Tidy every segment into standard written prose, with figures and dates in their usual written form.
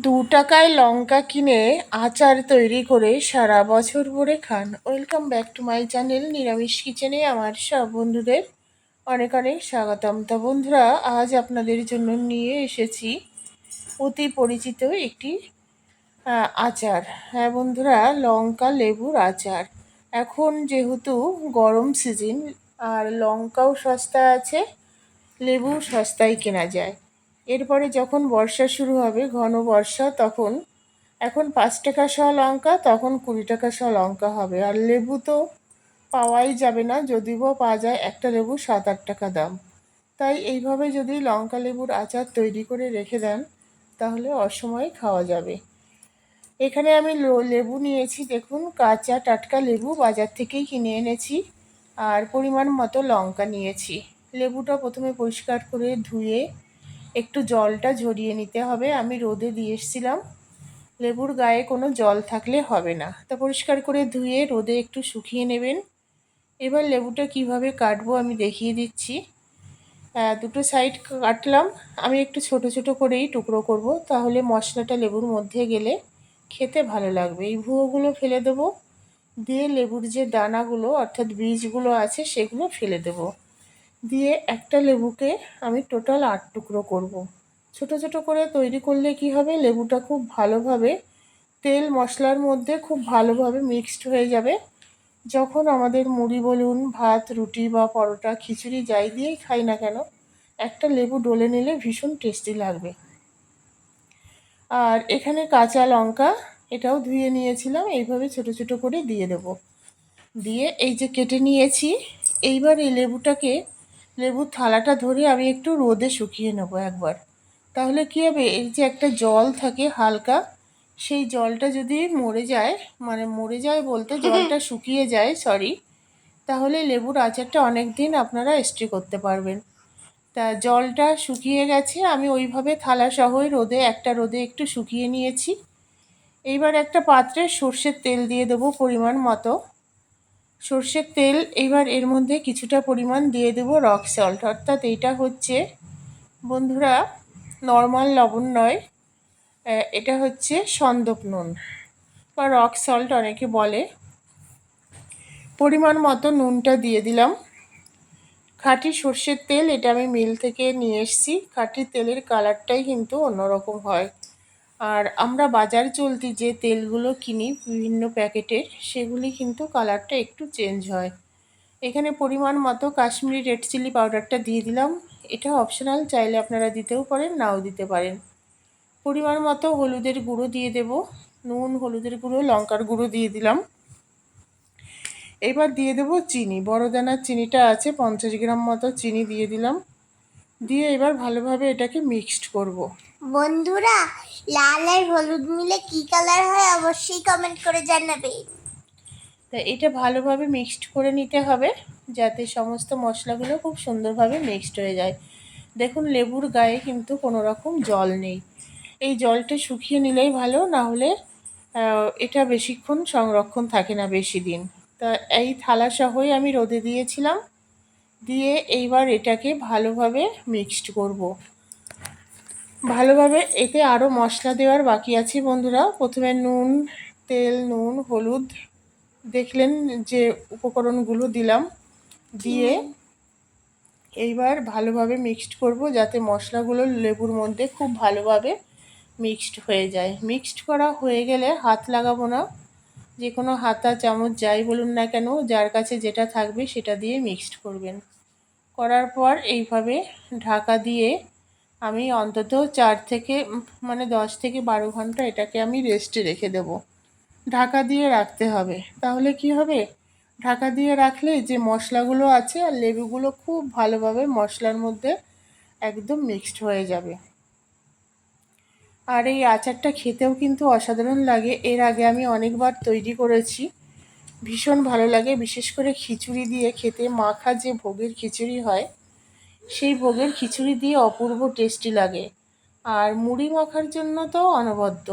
৳2 লঙ্কা কিনে আচার তৈরি করে সারা বছর ভরে খান। Welcome back to my channel নিরামিষ কিচেনে আমার সব বন্ধুদের অনেক অনেক স্বাগতম। তা বন্ধুরা, আজ আপনাদের জন্য নিয়ে এসেছি অতি পরিচিত একটি আচার। হ্যাঁ বন্ধুরা, লঙ্কা লেবুর আচার। এখন যেহেতু গরম সিজন, আর লঙ্কাও সস্তা আছে, লেবু সস্তায় কেনা যায়। এরপরে যখন বর্ষা শুরু হবে, ঘন বর্ষা, তখন এখন 5 টাকা শ লঙ্কা, তখন 20 টাকা শ লঙ্কা হবে। আর লেবু তো পাওয়াই যাবে না, যদিও বা পাওয়া যায় একটা লেবু 7-8 টাকা দাম। তাই এইভাবে যদি লঙ্কা লেবুর আচার তৈরি করে রেখে দেন, তাহলে অসময়ে খাওয়া যাবে। এখানে আমি লেবু নিয়েছি, দেখুন কাঁচা টাটকা লেবু বাজার থেকেই কিনে এনেছি। আর পরিমাণ মতো লঙ্কা নিয়েছি। লেবুটা প্রথমে পরিষ্কার করে ধুয়ে একটু জলটা ঝরিয়ে নিতে হবে। আমি রোদে দিয়ে এসেছিলাম, লেবুর গায়ে কোনো জল থাকলে হবে না। তা পরিষ্কার করে ধুয়ে রোদে একটু শুকিয়ে নেবেন। এবার লেবুটা কিভাবে কাটবো আমি দেখিয়ে দিচ্ছি। দুটো সাইড কাটলাম। আমি একটু ছোট ছোট করেই টুকরো করব, তাহলে মশলাটা লেবুর মধ্যে গেলে খেতে ভালো লাগবে। এই ভুয়োগুলো ফেলে দেবো, দিয়ে লেবুর যে দানাগুলো অর্থাৎ বীজগুলো আছে সেগুলো ফেলে দেবো। দিয়ে একটা লেবুকে আমি টোটাল 8 টুকরো করব। ছোট ছোট করে তৈরি করলে কি হবে, লেবুটা খুব ভালোভাবে তেল মশলার মধ্যে খুব ভালোভাবে মিক্সড হয়ে যাবে। যখন আমাদের মুড়ি বলুন, ভাত, রুটি বা পরোটা, খিচুড়ি যাই দিয়েই খাই না কেন, একটা লেবু ডলে নিলে ভীষণ টেস্টি লাগবে। আর এখানে কাঁচা লঙ্কা, এটাও ধুয়ে নিয়েছিলাম, এইভাবে ছোট ছোট করে দিয়ে দেব। দিয়ে এই যে কেটে নিয়েছি, এইবার এই লেবুর থালাটা ধরে আমি একটু রোদে শুকিয়ে নেব একবার। তাহলে কী হবে, এর যে একটা জল থাকে হালকা, সেই জলটা যদি মরে যায়, মানে মরে যায় বলতে জলটা শুকিয়ে যায়, সরি, তাহলে লেবুর আচারটা অনেক দিন আপনারা স্টে করতে পারবেন। তা জলটা শুকিয়ে গেছে, আমি ওইভাবে থালা সহই রোদে একটু শুকিয়ে নিয়েছি। এইবার একটা পাত্রে সর্ষের তেল দিয়ে দেবো পরিমাণ মতো। সর্ষের তেল, এইবার এর মধ্যে কিছুটা পরিমাণ দিয়ে দেবো রক সল্ট, অর্থাৎ এইটা হচ্ছে বন্ধুরা নর্মাল লবণ নয়, এটা হচ্ছে সন্দক নুন বা রক সল্ট অনেকে বলে। পরিমাণ মতো নুনটা দিয়ে দিলাম। খাঁটি সর্ষের তেল, এটা আমি মিল থেকে নিয়ে এসেছি। খাঁটি তেলের কালারটাই কিন্তু অন্যরকম হয়। আর আমরা বাজার চলতি যে তেলগুলো কিনি বিভিন্ন প্যাকেটের, সেগুলি কিন্তু কালারটা একটু চেঞ্জ হয়। এখানে পরিমাণ মতো কাশ্মীরি রেড চিলি পাউডারটা দিয়ে দিলাম। এটা অপশনাল, চাইলে আপনারা দিতেও পারেন, নাও দিতে পারেন। পরিমাণ মতো হলুদের গুঁড়ো দিয়ে দেব। নুন, হলুদের গুঁড়ো, লঙ্কার গুঁড়ো দিয়ে দিলাম। এবার দিয়ে দেবো চিনি, বড় দানার চিনিটা আছে, 50 গ্রাম মতো চিনি দিয়ে দিলাম। দিয়ে এবার ভালোভাবে এটাকে মিক্সড করব। বন্ধুরা, লাল আর হলুদ মিলে কি কালার হয় অবশ্যই কমেন্ট করে জানাবে। তা এটা ভালোভাবে মিক্সড করে নিতে হবে, যাতে সমস্ত মশলাগুলো খুব সুন্দরভাবে মিক্সড হয়ে যায়। দেখুন লেবুর গায়ে কিন্তু কোনো রকম জল নেই। এই জলটা শুকিয়ে নিলেই ভালো, না হলে এটা বেশিক্ষণ সংরক্ষণ থাকে না, বেশি দিন। তা এই থালা সহই আমি রোদে দিয়েছিলাম। দিয়ে এইবার এটাকে ভালোভাবে মিক্সড করব। ভালোভাবে এতে আরও মশলা দেওয়ার বাকি আছে বন্ধুরা। প্রথমে নুন, তেল, নুন, হলুদ, দেখলেন যে উপকরণগুলো দিলাম। দিয়ে এইবার ভালোভাবে মিক্সড করব, যাতে মশলাগুলো লেবুর মধ্যে খুব ভালোভাবে মিক্সড হয়ে যায়। মিক্সড করা হয়ে গেলে হাত লাগাবো না, যে কোনো হাতা চামচ যাই বলুন না কেন, যার কাছে যেটা থাকবে সেটা দিয়ে মিক্সড করবেন। করার পর এইভাবে ঢাকা দিয়ে আমি অন্তত 10 থেকে 12 ঘন্টা এটাকে আমি রেস্টে রেখে দেব। ঢাকা দিয়ে রাখতে হবে, তাহলে কি হবে, ঢাকা দিয়ে রাখলে যে মশলাগুলো আছে আর লেবুগুলো খুব ভালোভাবে মশলার মধ্যে একদম মিক্সড হয়ে যাবে। আর এই আচারটা খেতেও কিন্তু অসাধারণ লাগে। এর আগে আমি অনেকবার তৈরি করেছি, ভীষণ ভালো লাগে। বিশেষ করে খিচুড়ি দিয়ে খেতে, মাখা যে ভোগের খিচুড়ি হয়, সেই ভোগের খিচুড়ি দিয়ে অপূর্ব টেস্টি লাগে। আর মুড়ি মাখার জন্য তো অনবদ্য।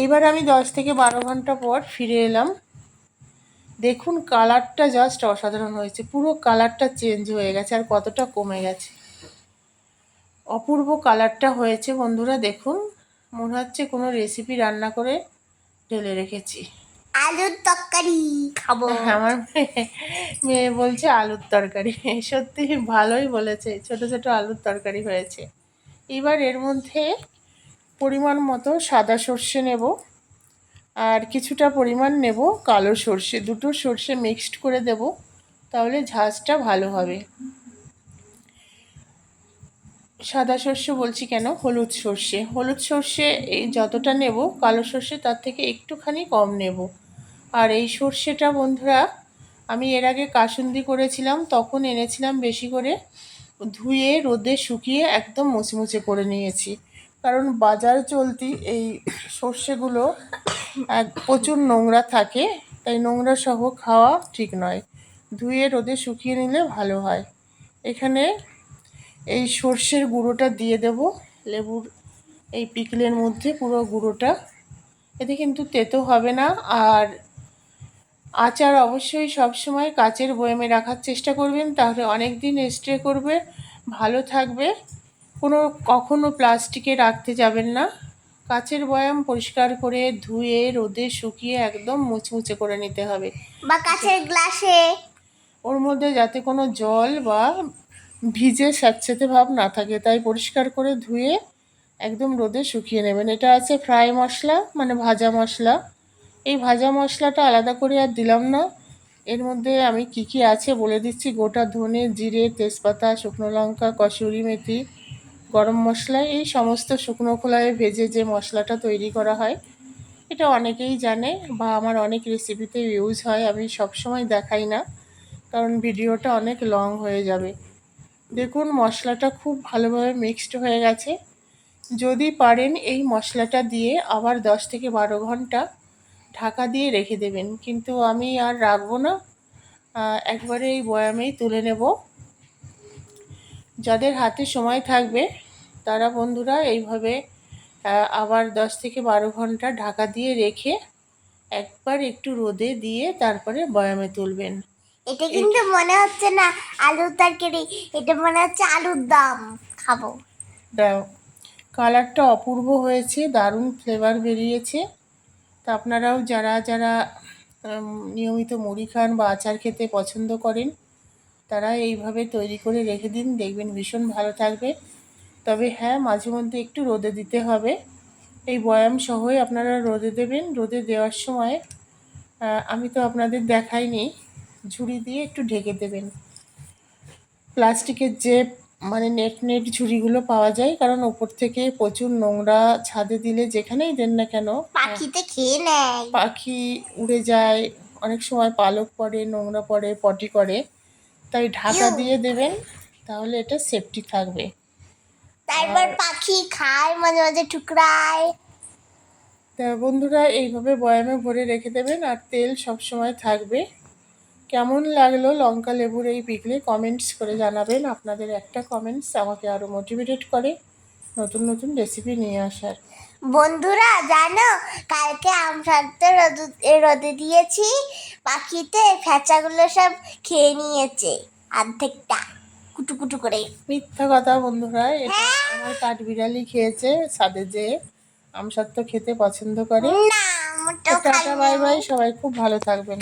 এইবার আমি 10 থেকে 12 ঘন্টা পর ফিরে এলাম। দেখুন কালারটা জাস্ট অসাধারণ হয়েছে, পুরো কালারটা চেঞ্জ হয়ে গেছে আর কতটা কমে গেছে। অপূর্ব কালারটা হয়েছে বন্ধুরা, দেখুন মনে হচ্ছে কোনো রেসিপি রান্না করে ঢেলে রেখেছি। আলুর তরকারি খাবো। আমার মেয়ে বলছে আলুর তরকারি, সত্যি ভালোই বলেছে, ছোট ছোট আলুর তরকারি হয়েছে। এবার এর মধ্যে পরিমাণ মতো সাদা সর্ষে নেব, আর কিছুটা পরিমাণ নেব কালো সর্ষে, দুটো সর্ষে মিক্সড করে দেব, তাহলে ঝাঁঝটা ভালো হবে। সাদা সর্ষে বলছি কেন, হলুদ সর্ষে, হলুদ সর্ষে এই যতটা নেব, কালো সর্ষে তার থেকে একটুখানি কম নেব। আর এই সর্ষেটা বন্ধুরা আমি এর আগে কাসুন্দি করেছিলাম, তখন এনেছিলাম বেশি করে, ধুয়ে রোদে শুকিয়ে একদম মুচমুচে করে নিয়েছি। কারণ বাজার চলতি এই সর্ষেগুলো প্রচুর নোংরা থাকে, তাই নোংরা সহ খাওয়া ঠিক নয়, ধুয়ে রোদে শুকিয়ে নিলে ভালো হয়। এখানে এই সর্ষের গুঁড়োটা দিয়ে দেব লেবুর এই পিকলের মধ্যে, পুরো গুঁড়োটা। এতে কিন্তু তেতো হবে না। আর আচার অবশ্যই সবসময় কাচের বয়ামে রাখার চেষ্টা করবেন, তাহলে অনেক দিন স্টে করবে, ভালো থাকবে। কখনো প্লাস্টিকে রাখতে যাবেন না, কাচের বয়াম পরিষ্কার করে ধুয়ে রোদে শুকিয়ে একদম মুচমুচে করে নিতে হবে। বা কাঁচের গ্লাসে। ওর মধ্যে যাতে কোনো জল বা ভিজে স্যাঁতসেঁতে ভাব না থাকে, তাই পরিষ্কার করে ধুয়ে একদম রোদে শুকিয়ে নেবেন। এটা আছে ফ্রাই মশলা, মানে ভাজা মশলা। এই ভাজা মশলাটা আলাদা করে আর দিলাম না। এর মধ্যে আমি কি কি আছে বলে দিচ্ছি। গোটা ধনে, জিরে, তেজপাতা, শুকনো লঙ্কা, কসুরি মেথি, গরম মশলা, এই সমস্ত শুকনো খোলায় ভেজে যে মশলাটা তৈরি করা হয়, এটা অনেকেই জানে বা আমার অনেক রেসিপিতে ইউজ হয়, আমি সবসময় দেখাই না কারণ ভিডিওটা অনেক লং হয়ে যাবে। দেখুন মশলাটা খুব ভালোভাবে মিক্সড হয়ে গেছে। যদি পারেন এই মশলাটা দিয়ে আবার 10 থেকে 12 ঘন্টা ঢাকা দিয়ে রেখে দেবেন, কিন্তু আমি আর রাখবো না, একবারে এই বয়ামেই তুলে নেব। যাদের হাতে সময় থাকবে তারা বন্ধুরা এইভাবে আবার 10 থেকে 12 ঘন্টা ঢাকা দিয়ে রেখে একবার একটু রোদে দিয়ে তারপরে বয়ামে তুলবেন। এটা কিন্তু মনে হচ্ছে না আলুর তরকারি, এটা মনে হচ্ছে আলুর দম খাবো। কালারটা অপূর্ব হয়েছে, দারুণ ফ্লেভার বেরিয়েছে। তা আপনারাও যারা যারা নিয়মিত মুড়ি খান বা আচার খেতে পছন্দ করেন, তারা এইভাবে তৈরি করে রেখে দিন, দেখবেন ভীষণ ভালো থাকবে। তবে হ্যাঁ, মাঝে মধ্যে একটু রোদে দিতে হবে। এই বয়াম সহই আপনারা রোদে দেবেন। রোদে দেওয়ার সময় আমি তো আপনাদের দেখাইনি, ঝুড়ি দিয়ে একটু ঢেকে দেবেন। প্লাস্টিকের যে মানে নেট নেট ঝুড়িগুলো পাওয়া যায়, কারণ ওপর থেকে প্রচুর নোংরা ছাদে দিলে যেখানেই দেন না কেন পাখিতে খেয়ে নেয়। পাখি উড়ে যায়, অনেক সময় পালক পড়ে, নোংরা পড়ে, পটি করে, তাই ঢাকা ইউ। দিয়ে দেবেন, তাহলে এটা সেফটি থাকবে। তারপর পাখি খায়, মাঝে মাঝে টুকরায়। তা বন্ধুরা এইভাবে বয়ামে ভরে রেখে দেবেন, আর তেল সব সময় থাকবে। কেমন লাগলো লঙ্কা লেবুর এই পিকলে কমেন্টস করে জানাবেন। আপনাদের একটা কমেন্টস আমাকে আরও মোটিভেটেড করে নতুন নতুন রেসিপি নিয়ে আসার। বন্ধুরা জানো, কালকে আমসত্ত্ব রোদে দিয়েছি, পাখিতে ফ্যাচাগুলো সব খেয়ে নিয়েছে অর্ধেকটা, কুটু কুটু করে। মিথ্যা কথা বন্ধুরা, এটা আমার কাঠবিড়ালি খেয়েছে, ছাদে যেয়ে আমসত্ত্ব খেতে পছন্দ করে। না, মোটেও টাটা, বাই খাইনি। বাই, সবাই খুব ভালো থাকবেন।